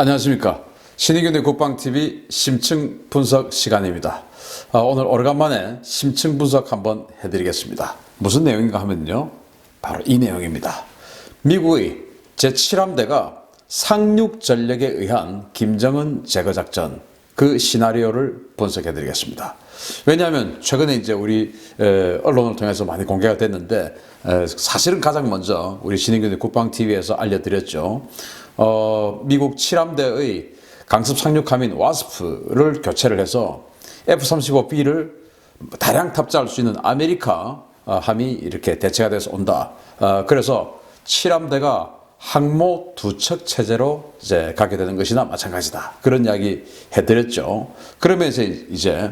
안녕하십니까. 신의균의 국방TV 심층 분석 시간입니다. 오늘 오래간만에 심층 분석 한번 해드리겠습니다. 무슨 내용인가 하면요, 바로 이 내용입니다. 미국의 제7함대가 상륙 전력에 의한 김정은 제거작전, 그 시나리오를 분석해드리겠습니다. 왜냐하면 최근에 이제 우리 언론을 통해서 많이 공개가 됐는데, 사실은 가장 먼저 우리 신의균의 국방TV에서 알려드렸죠. 미국 7함대의 강습 상륙함인 와스프를 교체를 해서 F-35B를 다량 탑재할 수 있는 아메리카 함이 이렇게 대체가 돼서 온다. 그래서 7함대가 항모 두척 체제로 이제 가게 되는 것이나 마찬가지다. 그런 이야기 해드렸죠. 그러면서 이제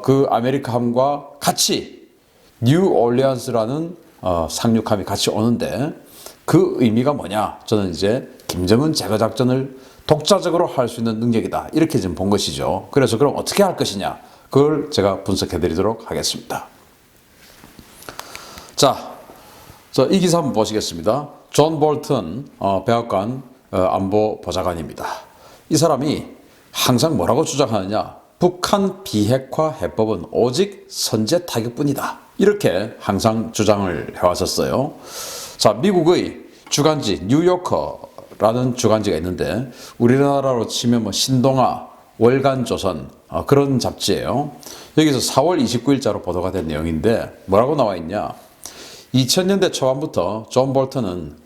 그 아메리카 함과 같이 뉴올리언스라는 상륙함이 같이 오는데, 그 의미가 뭐냐? 저는 이제 김정은 제거 작전을 독자적으로 할 수 있는 능력이다, 이렇게 지금 본 것이죠. 그래서 그럼 어떻게 할 것이냐? 그걸 제가 분석해 드리도록 하겠습니다. 자, 이 기사 한번 보시겠습니다. 존 볼튼 백악관 안보 보좌관입니다. 이 사람이 항상 뭐라고 주장하느냐? 북한 비핵화 해법은 오직 선제 타격뿐이다, 이렇게 항상 주장을 해왔었어요. 자, 미국의 주간지 뉴요커라는 주간지가 있는데, 우리나라로 치면 뭐 신동아, 월간조선, 그런 잡지예요. 여기서 4월 29일자로 보도가 된 내용인데 뭐라고 나와 있냐? 2000년대 초반부터 존 볼턴은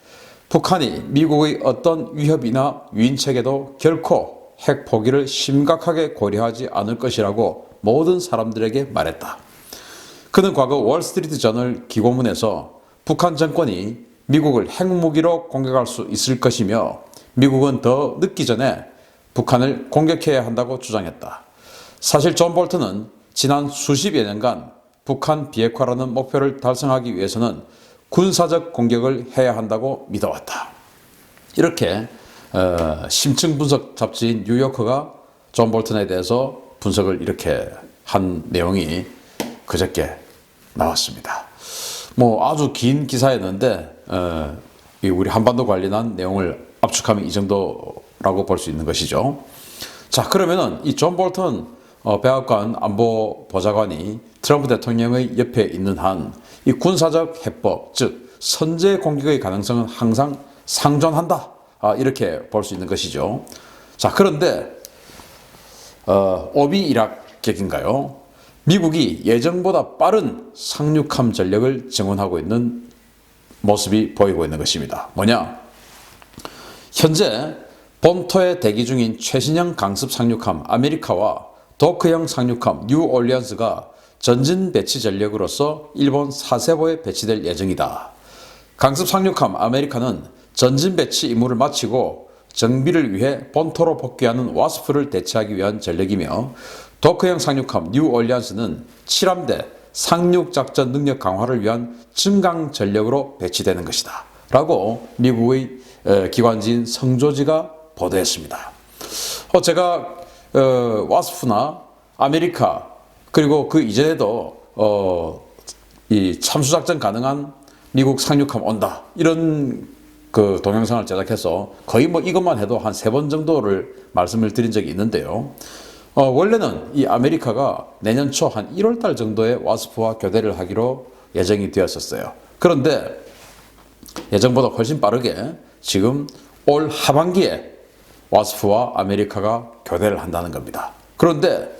북한이 미국의 어떤 위협이나 유인책에도 결코 핵 포기를 심각하게 고려하지 않을 것이라고 모든 사람들에게 말했다. 그는 과거 월스트리트 저널 기고문에서 북한 정권이 미국을 핵무기로 공격할 수 있을 것이며 미국은 더 늦기 전에 북한을 공격해야 한다고 주장했다. 사실 존 볼턴은 지난 수십여 년간 북한 비핵화라는 목표를 달성하기 위해서는 군사적 공격을 해야 한다고 믿어왔다. 이렇게 심층 분석 잡지인 뉴요커가 존 볼턴에 대해서 분석을 이렇게 한 내용이 그저께 나왔습니다. 뭐 아주 긴 기사였는데 우리 한반도 관련한 내용을 압축하면 이 정도라고 볼 수 있는 것이죠. 자, 그러면은 이 존 볼턴 백악관 안보 보좌관이 트럼프 대통령의 옆에 있는 한 이 군사적 해법, 즉 선제 공격의 가능성은 항상 상존한다, 이렇게 볼 수 있는 것이죠. 자, 그런데 오비 이락 격인가요? 미국이 예정보다 빠른 상륙함 전력을 증원하고 있는 모습이 보이고 있는 것입니다. 뭐냐? 현재 본토에 대기 중인 최신형 강습 상륙함 아메리카와 도크형 상륙함 뉴올리언스가 전진 배치 전력으로서 일본 사세보에 배치될 예정이다. 강습 상륙함 아메리카는 전진 배치 임무를 마치고 정비를 위해 본토로 복귀하는 와스프를 대체하기 위한 전력이며, 도크형 상륙함 뉴올리언스는 7함대 상륙작전 능력 강화를 위한 증강 전력으로 배치되는 것이다, 라고 미국의 기관지인 성조지가 보도했습니다. 제가 와스프나 아메리카, 그리고 그 이전에도 이 참수작전 가능한 미국 상륙함 온다, 이런 그 동영상을 제작해서 거의 뭐 이것만 해도 한 3번 정도를 말씀을 드린 적이 있는데요. 원래는 이 아메리카가 내년 초 한 1월 달 정도에 와스프와 교대를 하기로 예정이 되었었어요. 그런데 예정보다 훨씬 빠르게 지금 올 하반기에 와스프와 아메리카가 교대를 한다는 겁니다. 그런데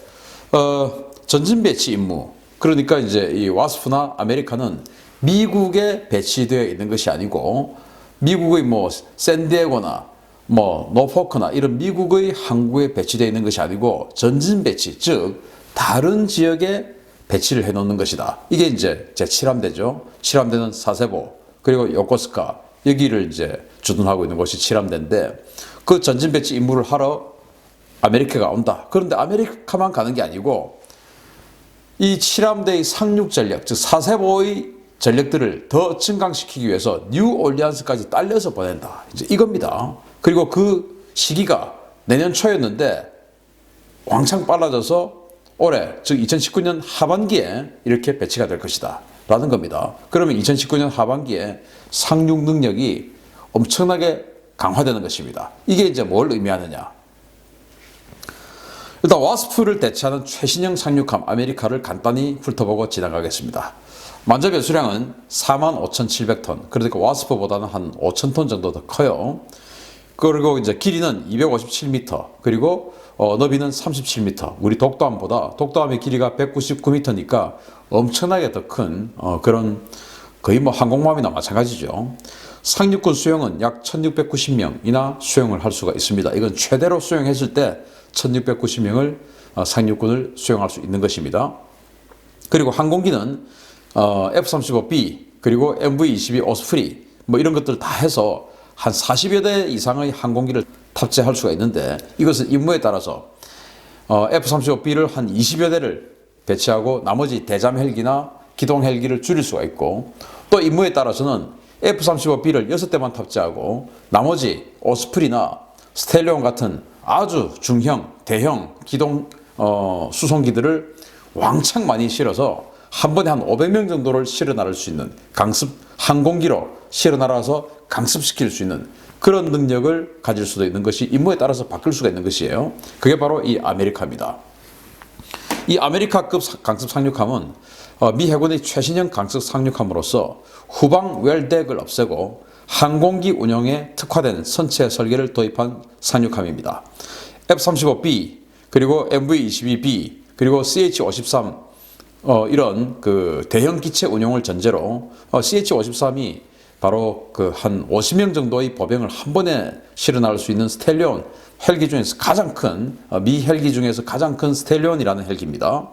전진 배치 임무, 그러니까 이제 이 와스프나 아메리카는 미국에 배치되어 있는 것이 아니고 미국의 뭐 샌디에고나 뭐 노포크나 이런 미국의 항구에 배치되어 있는 것이 아니고 전진 배치, 즉 다른 지역에 배치를 해 놓는 것이다. 이게 이제 제7함대죠. 7함대는 사세보, 그리고 요코스카, 여기를 이제 주둔하고 있는 곳이 7함대인데, 그 전진 배치 임무를 하러 아메리카가 온다. 그런데 아메리카만 가는 게 아니고 이 7함대의 상륙 전력, 즉 사세보의 전력들을 더 증강시키기 위해서 뉴올리언스까지 딸려서 보낸다, 이제 이겁니다. 그리고 그 시기가 내년 초였는데 왕창 빨라져서 올해, 즉 2019년 하반기에 이렇게 배치가 될 것이다, 라는 겁니다. 그러면 2019년 하반기에 상륙 능력이 엄청나게 강화되는 것입니다. 이게 이제 뭘 의미하느냐? 일단 와스프를 대체하는 최신형 상륙함 아메리카를 간단히 훑어보고 지나가겠습니다. 만재 배수량은 45,700톤, 그러니까 와스프보다는 한 5,000톤 정도 더 커요. 그리고 이제 길이는 257m, 그리고 너비는 37m. 우리 독도함의 길이가 199m니까 엄청나게 더 큰 그런 거의 뭐 항공모함이나 마찬가지죠. 상륙군 수용은 약 1690명이나 수용을 할 수가 있습니다. 이건 최대로 수용했을 때 1690명을 상륙군을 수용할 수 있는 것입니다. 그리고 항공기는 F-35B 그리고 MV-22 오스프리 뭐 이런 것들 다 해서 한 40여 대 이상의 항공기를 탑재할 수가 있는데, 이것은 임무에 따라서 F-35B를 한 20여 대를 배치하고 나머지 대잠 헬기나 기동 헬기를 줄일 수가 있고, 또 임무에 따라서는 F-35B를 6대만 탑재하고 나머지 오스프리나 스텔리온 같은 아주 중형, 대형 기동 수송기들을 왕창 많이 실어서 한 번에 한 500명 정도를 실어 나를 수 있는 강습 항공기로 실어 날아서 강습시킬 수 있는 그런 능력을 가질 수도 있는 것이 임무에 따라서 바뀔 수가 있는 것이에요. 그게 바로 이 아메리카입니다. 이 아메리카급 강습 상륙함은 미 해군의 최신형 강습 상륙함으로서 후방 웰덱을 없애고 항공기 운영에 특화된 선체 설계를 도입한 상륙함입니다. F-35B 그리고 MV-22B 그리고 CH-53 이런 그 대형 기체 운용을 전제로 CH-53이 바로 그 한 50명 정도의 보병을 한 번에 실어 나를 수 있는 스텔리온 헬기 중에서 가장 큰 미 헬기 중에서 가장 큰 스텔리온이라는 헬기입니다.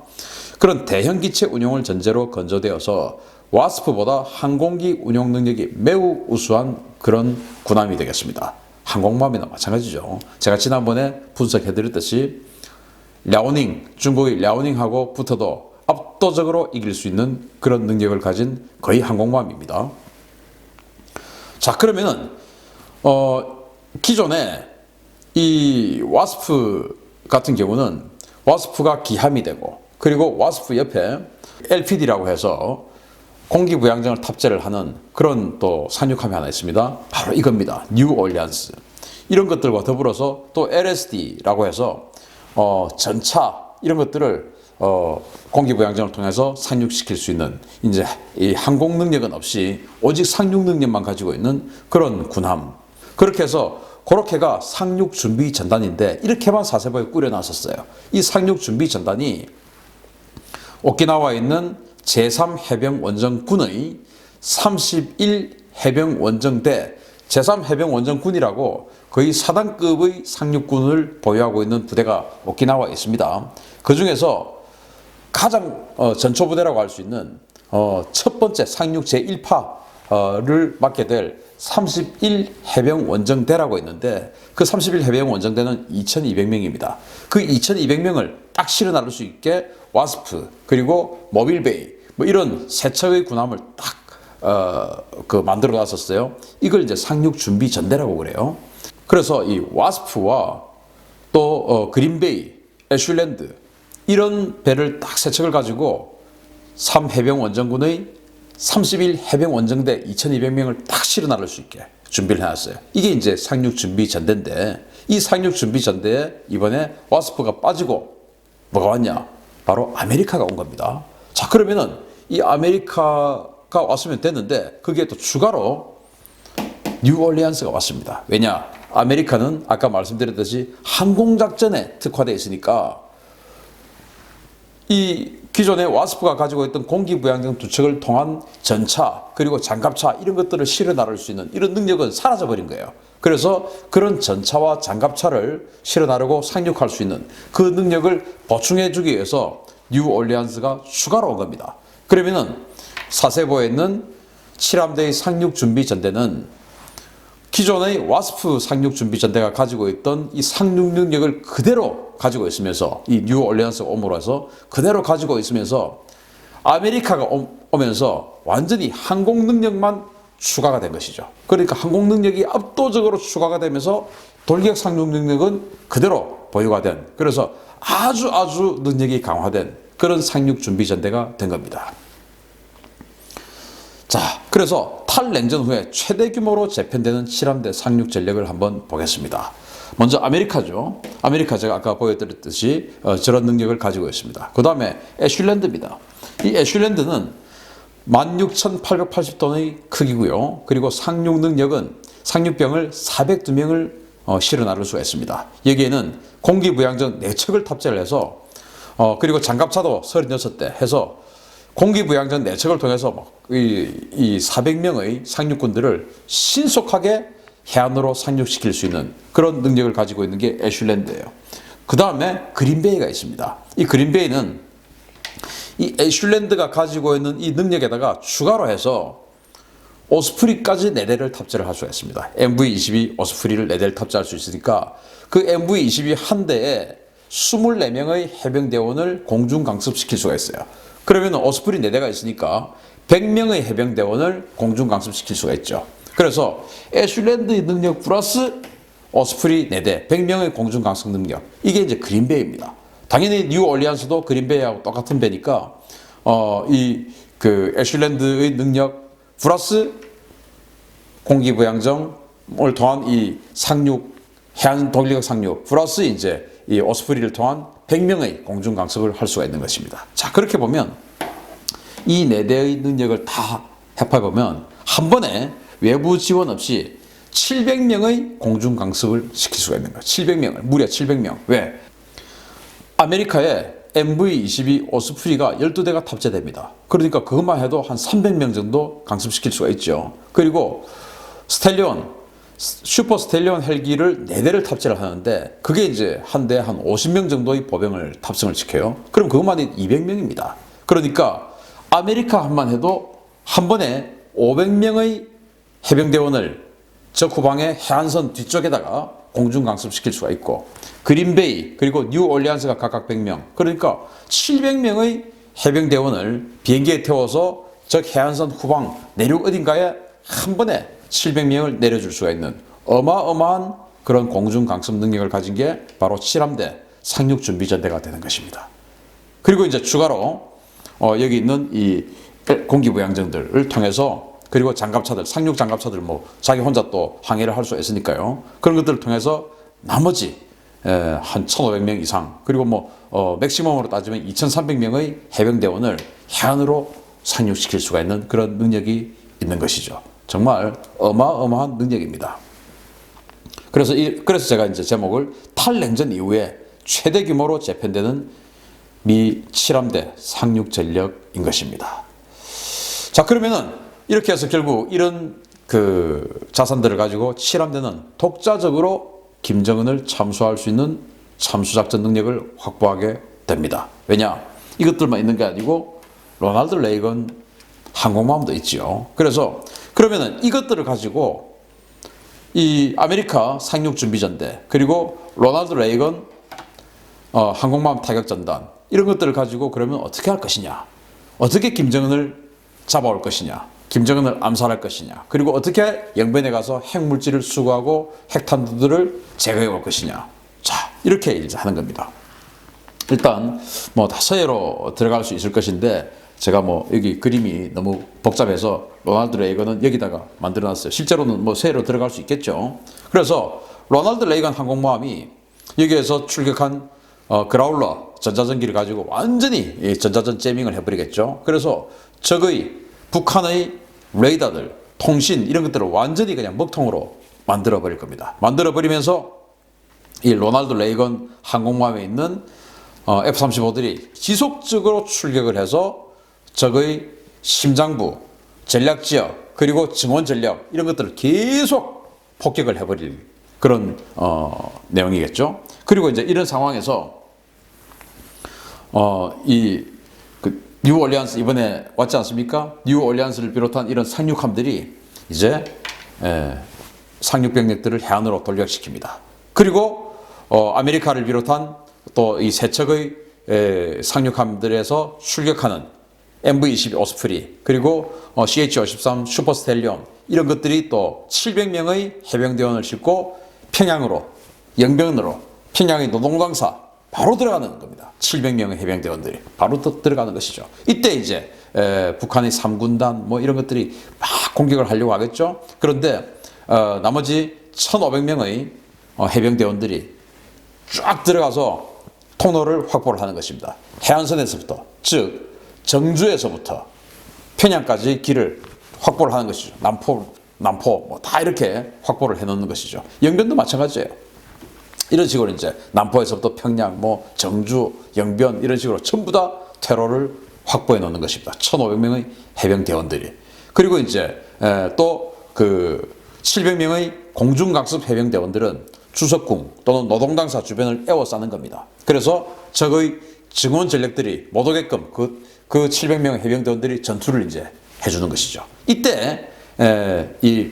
그런 대형 기체 운용을 전제로 건조되어서 와스프보다 항공기 운용 능력이 매우 우수한 그런 군함이 되겠습니다. 항공모함이나 마찬가지죠. 제가 지난번에 분석해드렸듯이 랴오닝, 중국의 랴오닝하고 붙어도 압도적으로 이길 수 있는 그런 능력을 가진 거의 항공모함입니다. 자, 그러면은 기존에 이 와스프 같은 경우는 와스프가 기함이 되고, 그리고 와스프 옆에 LPD라고 해서 공기부양정을 탑재를 하는 그런 또 상륙함이 하나 있습니다. 바로 이겁니다. 뉴 올리안스. 이런 것들과 더불어서 또 LSD라고 해서 전차 이런 것들을 공기부양정을 통해서 상륙시킬 수 있는, 이제 이 항공 능력은 없이 오직 상륙 능력만 가지고 있는 그런 군함. 그렇게 해서 그렇게가 상륙 준비 전단인데 이렇게만 사세보에 꾸려놨었어요. 이 상륙 준비 전단이 오키나와에 있는 제3해병원정군의 31해병원정대, 제3해병원정군이라고 거의 사단급의 상륙군을 보유하고 있는 부대가 오키나와에 있습니다. 그 중에서 가장 전초부대라고 할 수 있는 첫 번째 상륙 제1파를 맡게 될 31해병원정대라고 있는데, 그 31해병원정대는 2200명입니다. 그 2200명을 딱 실어 나를 수 있게 와스프 그리고 모빌베이 뭐 이런 세 척의 군함을 딱 만들어 놨었어요. 이걸 이제 상륙 준비 전대라고 그래요. 그래서 이 와스프와 또 그린베이, 애슐랜드 이런 배를 딱 세 척을 가지고 3해병원정군의 31해병원정대 2200명을 딱 실어 나를 수 있게 준비를 해놨어요. 이게 이제 상륙 준비 전대인데, 이 상륙 준비 전대에 이번에 와스프가 빠지고 뭐가 왔냐? 바로 아메리카가 온 겁니다. 자, 그러면은 이 아메리카가 왔으면 됐는데 거기에 또 추가로 뉴올리안스가 왔습니다. 왜냐? 아메리카는 아까 말씀드렸듯이 항공작전에 특화되어 있으니까 이 기존에 와스프가 가지고 있던 공기부양정 두 척을 통한 전차 그리고 장갑차 이런 것들을 실어 나를 수 있는 이런 능력은 사라져버린 거예요. 그래서 그런 전차와 장갑차를 실어 나르고 상륙할 수 있는 그 능력을 보충해 주기 위해서 뉴올리안스가 추가로 온 겁니다. 그러면은 사세보에 있는 7함대의 상륙 준비 전대는 기존의 와스프 상륙 준비 전대가 가지고 있던 이 상륙 능력을 그대로 가지고 있으면서, 이 뉴올리안스가 옴으로써 그대로 가지고 있으면서 아메리카가 오면서 완전히 항공 능력만 추가가 된 것이죠. 그러니까 항공 능력이 압도적으로 추가가 되면서 돌격 상륙 능력은 그대로 보유가 된, 그래서 아주 능력이 강화된 그런 상륙 준비 전대가 된 겁니다. 자, 그래서 탈냉전 후에 최대 규모로 재편되는 칠함대 상륙 전력을 한번 보겠습니다. 먼저 아메리카죠. 아메리카 제가 아까 보여드렸듯이 저런 능력을 가지고 있습니다. 그 다음에 애슐랜드입니다. 이 애슐랜드는 16,880톤의 크기고요. 그리고 상륙 능력은 상륙병을 402명을 실어 나를 수가 있습니다. 여기에는 공기부양정 4척을 탑재를 해서 그리고 장갑차도 36대 해서 공기부양정 4척을 통해서 이 400명의 상륙군들을 신속하게 해안으로 상륙시킬 수 있는 그런 능력을 가지고 있는 게 애슐랜드예요. 그 다음에 그린베이가 있습니다. 이 그린베이는 이 애슐랜드가 가지고 있는 이 능력에다가 추가로 해서 오스프리까지 4대를 탑재를 할 수가 있습니다. MV-22 오스프리를 4대를 탑재할 수 있으니까 그 MV-22 한 대에 24명의 해병대원을 공중 강습시킬 수가 있어요. 그러면 오스프리 4대가 있으니까 100명의 해병대원을 공중 강습시킬 수가 있죠. 그래서 애슐랜드의 능력 플러스 오스프리 4대, 100명의 공중 강습 능력. 이게 이제 그린베이입니다. 당연히 뉴올리안스도 그린베이하고 똑같은 배니까 애슐랜드의 능력 플러스 공기부양정을 통한 이 상륙, 해안 동력 상륙 플러스 이제 이 오스프리를 통한 100명의 공중 강습을 할 수가 있는 것입니다. 자, 그렇게 보면 이 4대의 능력을 다 합해보면 한 번에 외부 지원 없이 700명의 공중 강습을 시킬 수가 있는 거예요. 700명을, 무려 700명. 왜? 아메리카에 MV-22 오스프리가 12대가 탑재됩니다. 그러니까 그것만 해도 한 300명 정도 강습시킬 수가 있죠. 그리고 스텔리온, 슈퍼 스텔리온 헬기를 4대를 탑재를 하는데 그게 이제 한 대 한 50명 정도의 보병을 탑승을 시켜요. 그럼 그것만 해도 200명입니다. 그러니까 아메리카만 해도 한 번에 500명의 해병대원을 적 후방의 해안선 뒤쪽에다가 공중 강습시킬 수가 있고 그린베이 그리고 뉴올리안스가 각각 100명 그러니까 700명의 해병대원을 비행기에 태워서 적 해안선 후방 내륙 어딘가에 한 번에 700명을 내려줄 수가 있는 어마어마한 그런 공중 강습 능력을 가진 게 바로 칠함대 상륙준비전대가 되는 것입니다. 그리고 이제 추가로 여기 있는 이 공기부양정들을 통해서 그리고 장갑차들, 상륙 장갑차들 자기 혼자 또 항해를 할 수 있으니까요. 그런 것들을 통해서 나머지 한 1,500명 이상 그리고 맥시멈으로 따지면 2,300명의 해병대원을 해안으로 상륙시킬 수가 있는 그런 능력이 있는 것이죠. 정말 어마어마한 능력입니다. 그래서 제가 이제 제목을 탈냉전 이후에 최대 규모로 재편되는 미 칠함대 상륙 전력인 것입니다. 자, 그러면은 이렇게 해서 결국 이런 자산들을 가지고 칠함대는 독자적으로 김정은을 참수할 수 있는 참수작전 능력을 확보하게 됩니다. 왜냐? 이것들만 있는 게 아니고 로널드 레이건 항공모함도 있지요. 그래서 그러면은 이것들을 가지고 이 아메리카 상륙준비전대 그리고 로널드 레이건 항공모함 타격전단 이런 것들을 가지고 그러면 어떻게 할 것이냐? 어떻게 김정은을 잡아올 것이냐? 김정은을 암살할 것이냐? 그리고 어떻게 영변에 가서 핵물질을 수거하고 핵탄두들을 제거해 올 것이냐? 자, 이렇게 이제 하는 겁니다. 일단 다 서예로 들어갈 수 있을 것인데 제가 여기 그림이 너무 복잡해서 로널드 레이건은 여기다가 만들어놨어요. 실제로는 서예로 들어갈 수 있겠죠. 그래서 로널드 레이건 항공모함이 여기에서 출격한 그라울러 전자전기를 가지고 완전히 전자전 제밍을 해버리겠죠. 그래서 적의 북한의 레이더들, 통신 이런 것들을 완전히 그냥 먹통으로 만들어 버릴 겁니다. 만들어 버리면서 이 로널드 레이건 항공모함에 있는 F-35들이 지속적으로 출격을 해서 적의 심장부, 전략지역, 그리고 증원 전력 이런 것들을 계속 폭격을 해버릴 그런 내용이겠죠. 그리고 이제 이런 상황에서 뉴올리안스 이번에 왔지 않습니까? 뉴올리안스를 비롯한 이런 상륙함들이 이제 상륙 병력들을 해안으로 돌격시킵니다. 그리고 아메리카를 비롯한 또 이 세 척의 상륙함들에서 출격하는 MV-22 오스프리 그리고 CH-53 슈퍼스텔리온 이런 것들이 또 700명의 해병대원을 싣고 평양으로 영변으로 평양의 노동강사 바로 들어가는 겁니다. 700명의 해병대원들이 바로 들어가는 것이죠. 이때 이제 북한의 3군단 뭐 이런 것들이 막 공격을 하려고 하겠죠. 그런데 나머지 1,500명의 해병대원들이 쫙 들어가서 통로를 확보를 하는 것입니다. 해안선에서부터, 즉 정주에서부터 평양까지 길을 확보를 하는 것이죠. 남포 뭐 다 이렇게 확보를 해놓는 것이죠. 영변도 마찬가지예요. 이런 식으로 이제 남포에서부터 평양, 뭐 정주, 영변 이런 식으로 전부 다 퇴로를 확보해 놓는 것입니다. 1,500명의 해병대원들이. 그리고 이제 또 그 700명의 공중강습 해병대원들은 주석궁 또는 노동당사 주변을 에워싸는 겁니다. 그래서 적의 증원 전력들이 못 오게끔 그 700명의 해병대원들이 전투를 이제 해주는 것이죠. 이때 이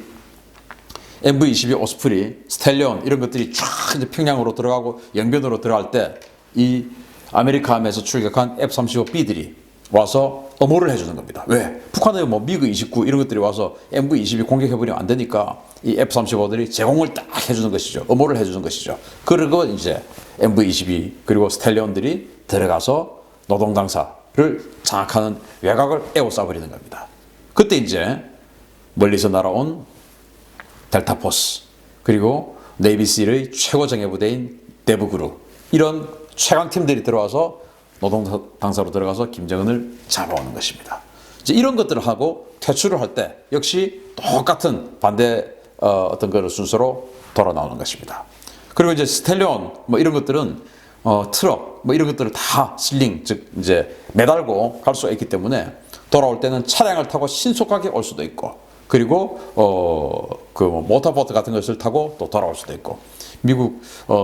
MV-22 오스프리, 스텔리온 이런 것들이 쫙 이제 평양으로 들어가고 영변으로 들어갈 때 이 아메리카함에서 출격한 F-35B들이 와서 엄호를 해주는 겁니다. 왜? 북한의 뭐 미그 29 이런 것들이 와서 MV-22 공격해버리면 안 되니까 이 F-35들이 제공을 딱 해주는 것이죠. 엄호를 해주는 것이죠. 그리고 이제 MV-22 그리고 스텔리온들이 들어가서 노동당사를 장악하는 외곽을 에워싸버리는 겁니다. 그때 이제 멀리서 날아온 델타포스 그리고 네이비실의 최고 정예부대인 데브그룹 이런 최강팀들이 들어와서 노동당사로 들어가서 김정은을 잡아오는 것입니다. 이제 이런 것들을 하고 퇴출을 할 때 역시 똑같은 반대 어떤 그런 순서로 돌아 나오는 것입니다. 그리고 이제 스텔리온 뭐 이런 것들은 트럭 뭐 이런 것들을 다 실링 즉 이제 매달고 갈 수가 있기 때문에 돌아올 때는 차량을 타고 신속하게 올 수도 있고 그리고 그 모터보트 같은 것을 타고 또 돌아올 수도 있고 미국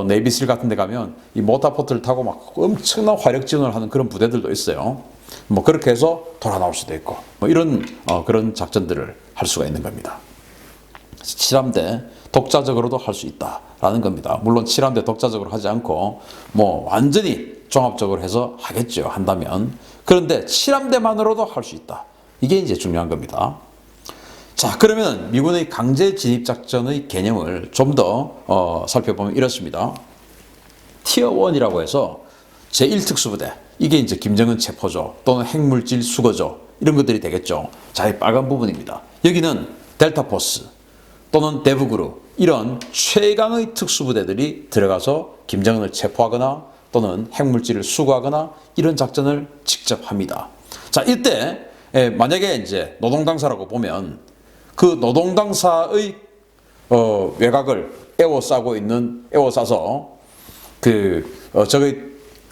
네이비실 같은 데 가면 이 모터보트를 타고 막 엄청난 화력 지원을 하는 그런 부대들도 있어요. 뭐 그렇게 해서 돌아 나올 수도 있고 뭐 이런 그런 작전들을 할 수가 있는 겁니다. 7함대 독자적으로도 할 수 있다라는 겁니다. 물론 7함대 독자적으로 하지 않고 뭐 완전히 종합적으로 해서 하겠죠. 한다면. 그런데 7함대만으로도 할 수 있다. 이게 이제 중요한 겁니다. 자, 그러면 미군의 강제 진입 작전의 개념을 좀 더 살펴보면 이렇습니다. 티어 1이라고 해서 제1특수부대, 이게 이제 김정은 체포조 또는 핵물질 수거조 이런 것들이 되겠죠. 자, 이 빨간 부분입니다. 여기는 델타포스 또는 데브그룹 이런 최강의 특수부대들이 들어가서 김정은을 체포하거나 또는 핵물질을 수거하거나 이런 작전을 직접 합니다. 자, 이때 만약에 이제 노동당사라고 보면 그 노동당사의 외곽을 에워싸서 적의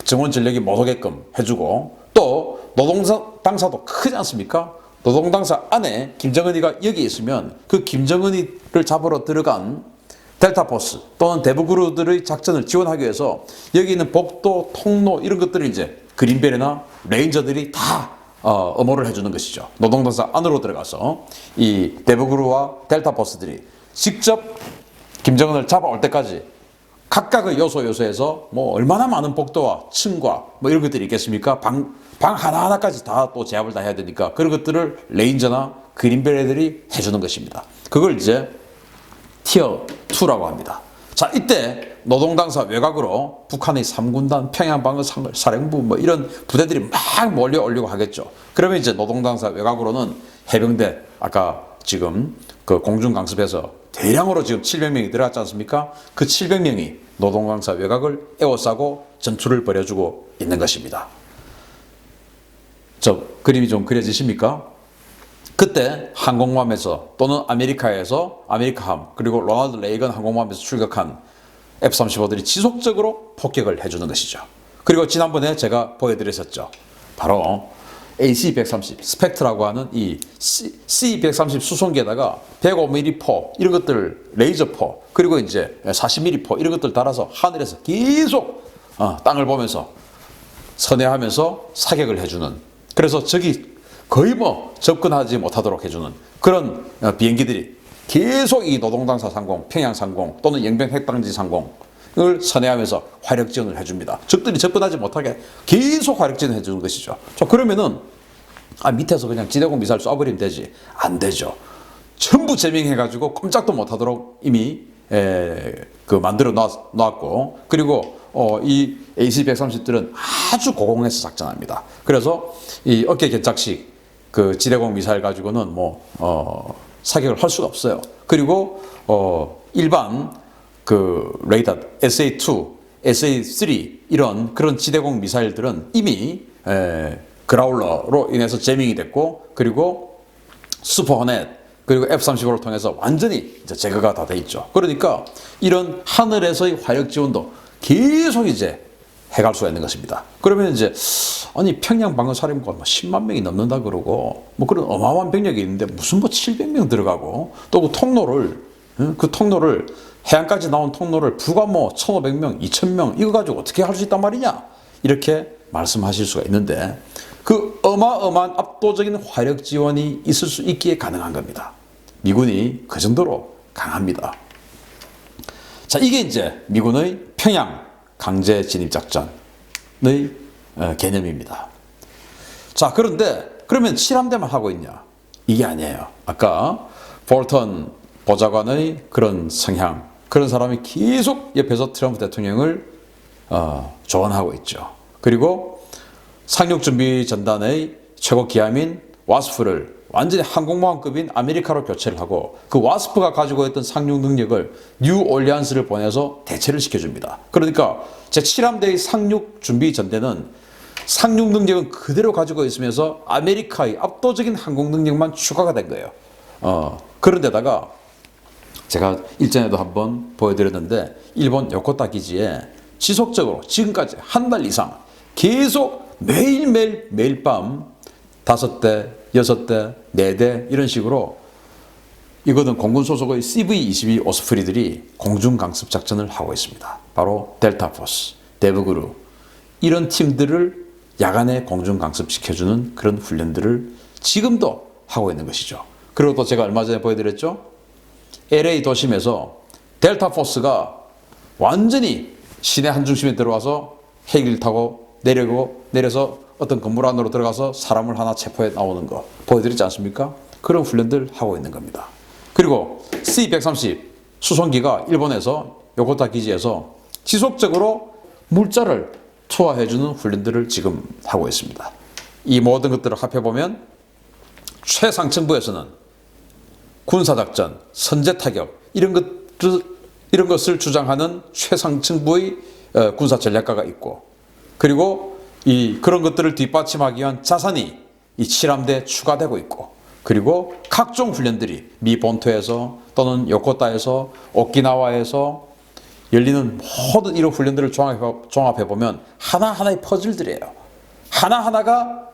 정원 전력이 못 오게끔 해주고 또 노동당사도 크지 않습니까? 노동당사 안에 김정은이가 여기 있으면 그 김정은이를 잡으러 들어간 델타포스 또는 대부그룹들의 작전을 지원하기 위해서 여기 있는 복도, 통로 이런 것들을 이제 그린벨이나 레인저들이 다 엄호를 해주는 것이죠. 노동당사 안으로 들어가서 이 대부그룹과 델타포스들이 직접 김정은을 잡아올 때까지 각각의 요소에서 뭐 얼마나 많은 복도와 층과 뭐 이런 것들이 있겠습니까? 방 하나하나까지 다 또 제압을 다 해야 되니까 그런 것들을 레인저나 그린벨들이 해주는 것입니다. 그걸 이제 티어 2라고 합니다. 자, 이때 노동당사 외곽으로 북한의 3군단, 평양방어사령부 뭐 이런 부대들이 막 몰려오려고 하겠죠. 그러면 이제 노동당사 외곽으로는 해병대, 아까 지금 그 공중강습에서 대량으로 지금 700명이 들어갔지 않습니까? 그 700명이 노동당사 외곽을 에워싸고 전투를 벌여주고 있는 것입니다. 저 그림이 좀 그려지십니까? 그때 항공모함에서 또는 아메리카함 그리고 로널드 레이건 항공모함에서 출격한 F-35들이 지속적으로 폭격을 해주는 것이죠. 그리고 지난번에 제가 보여드렸었죠. 바로 AC-130 스펙트라고 하는 이 C-130 수송기에다가 105mm 포 이런 것들 레이저 포 그리고 이제 40mm 포 이런 것들 달아서 하늘에서 계속 땅을 보면서 선회하면서 사격을 해주는, 그래서 적이 거의 뭐 접근하지 못하도록 해주는 그런 비행기들이 계속 이 노동당사 상공, 평양 상공 또는 영변 핵방지 상공을 선회하면서 화력 지원을 해줍니다. 적들이 접근하지 못하게 계속 화력 지원을 해주는 것이죠. 자, 그러면은 밑에서 그냥 지대공 미사일 쏴버리면 되지? 안 되죠. 전부 제명해가지고 꼼짝도 못하도록 이미 만들어 놨고, 그리고 이 AC-130들은 아주 고공에서 작전합니다. 그래서 이 어깨 견착식 그 지대공 미사일 가지고는 사격을 할 수가 없어요. 그리고 일반 그 레이더 SA2, SA3 이런 그런 지대공 미사일들은 이미 그라울러로 인해서 제밍이 됐고, 그리고 슈퍼 호넷 그리고 F-35를 통해서 완전히 이제 제거가 다 돼 있죠. 그러니까 이런 하늘에서의 화력 지원도 계속 이제 해갈 수가 있는 것입니다. 그러면 이제 아니 평양 방어 사령부가 10만 명이 넘는다 그러고 그런 어마어마한 병력이 있는데 무슨 700명 들어가고 또 그 통로를 해안까지 나온 통로를 불과 1,500명, 2,000명 이거 가지고 어떻게 할 수 있단 말이냐 이렇게 말씀하실 수가 있는데, 그 어마어마한 압도적인 화력 지원이 있을 수 있기에 가능한 겁니다. 미군이 그 정도로 강합니다. 자, 이게 이제 미군의 평양 강제 진입 작전의 개념입니다. 자, 그런데 그러면 칠함대만 하고 있냐? 이게 아니에요. 아까 볼턴 보좌관의 그런 성향, 그런 사람이 계속 옆에서 트럼프 대통령을 조언하고 있죠. 그리고 상륙준비 전단의 최고 기함인 와스프를 완전히 항공모함급인 아메리카로 교체를 하고, 그 와스프가 가지고 있던 상륙 능력을 뉴 올리안스를 보내서 대체를 시켜줍니다. 그러니까 제7함대의 상륙 준비 전대는 상륙 능력은 그대로 가지고 있으면서 아메리카의 압도적인 항공 능력만 추가가 된 거예요. 그런데다가 제가 일전에도 한번 보여드렸는데, 일본 요코타 기지에 지속적으로 지금까지 한 달 이상 계속 매일 밤 5대, 6대, 4대 이런 식으로, 이거는 공군 소속의 CV-22 오스프리들이 공중 강습 작전을 하고 있습니다. 바로 델타 포스, 데브그루 이런 팀들을 야간에 공중 강습시켜주는 그런 훈련들을 지금도 하고 있는 것이죠. 그리고 또 제가 얼마 전에 보여드렸죠. LA 도심에서 델타 포스가 완전히 시내 한중심에 들어와서 헬기를 타고 내려서 어떤 건물 안으로 들어가서 사람을 하나 체포해 나오는 거 보여드리지 않습니까? 그런 훈련들 하고 있는 겁니다. 그리고 C-130 수송기가 일본에서 요코타 기지에서 지속적으로 물자를 투하해주는 훈련들을 지금 하고 있습니다. 이 모든 것들을 합해보면 최상층부에서는 군사작전, 선제타격 이런 것을 주장하는 최상층부의 군사전략가가 있고, 그리고 그런 것들을 뒷받침하기 위한 자산이 이 칠함대에 추가되고 있고, 그리고 각종 훈련들이 미 본토에서 또는 요코타에서 오키나와에서 열리는 모든 이런 훈련들을 종합해보면 하나하나의 퍼즐들이에요. 하나하나가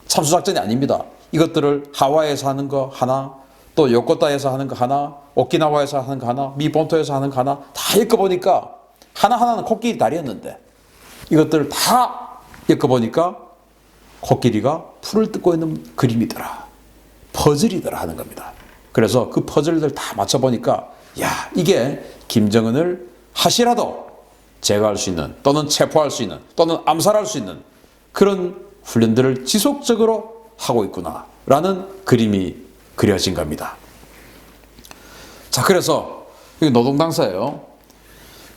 참수작전이 아닙니다. 이것들을 하와이에서 하는 거 하나, 또 요코타에서 하는 거 하나, 오키나와에서 하는 거 하나, 미 본토에서 하는 거 하나 다 엮어보니까 하나하나는 코끼리 다리였는데, 이것들을 다 엮어보니까 코끼리가 풀을 뜯고 있는 그림이더라, 퍼즐이더라 하는 겁니다. 그래서 그 퍼즐들 다 맞춰보니까 야, 이게 김정은을 하시라도 제거할 수 있는, 또는 체포할 수 있는, 또는 암살할 수 있는 그런 훈련들을 지속적으로 하고 있구나 라는 그림이 그려진 겁니다. 자, 그래서 노동당사예요.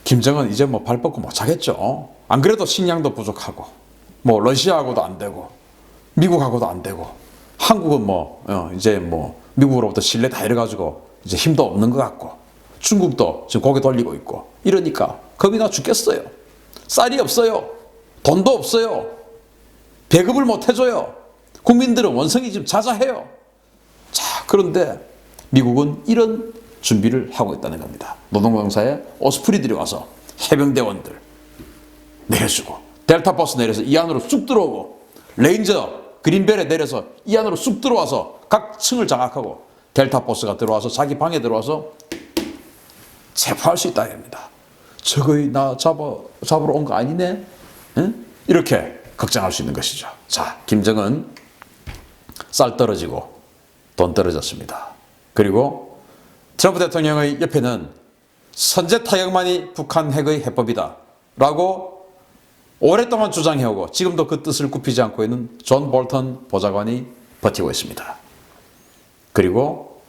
김정은 이제 발 뻗고 못 차겠죠. 안 그래도 식량도 부족하고, 러시아하고도 안 되고, 미국하고도 안 되고, 한국은 이제 미국으로부터 신뢰 다 잃어가지고 이제 힘도 없는 것 같고, 중국도 지금 고개 돌리고 있고, 이러니까 겁이 나 죽겠어요. 쌀이 없어요. 돈도 없어요. 배급을 못 해줘요. 국민들은 원성이 지금 자자해요. 자, 그런데 미국은 이런 준비를 하고 있다는 겁니다. 노동강사에 오스프리들이 와서 해병대원들 내려주고, 델타 버스 내려서 이 안으로 쑥 들어오고, 레인저 그린벨에 내려서 이 안으로 쑥 들어와서 각 층을 장악하고, 델타 버스가 들어와서 자기 방에 들어와서 체포할 수 있다는 겁니다. 저거이 나 잡으러 온 거 아니네? 응? 이렇게 걱정할 수 있는 것이죠. 자, 김정은 쌀 떨어지고 돈 떨어졌습니다. 그리고 트럼프 대통령의 옆에는 선제타격만이 북한 핵의 해법이다 라고 오랫동안 주장해오고, 지금도 그 뜻을 굽히지 않고 있는 존 볼턴 보좌관이 버티고 있습니다. 그리고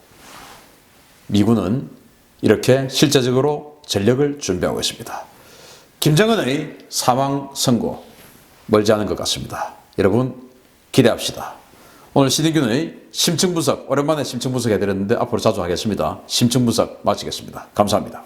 미군은 이렇게 실제적으로 전력을 준비하고 있습니다. 김정은의 사망 선고 멀지 않은 것 같습니다. 여러분 기대합시다. 오늘 신인균의 심층분석, 오랜만에 심층분석 해드렸는데 앞으로 자주 하겠습니다. 심층분석 마치겠습니다. 감사합니다.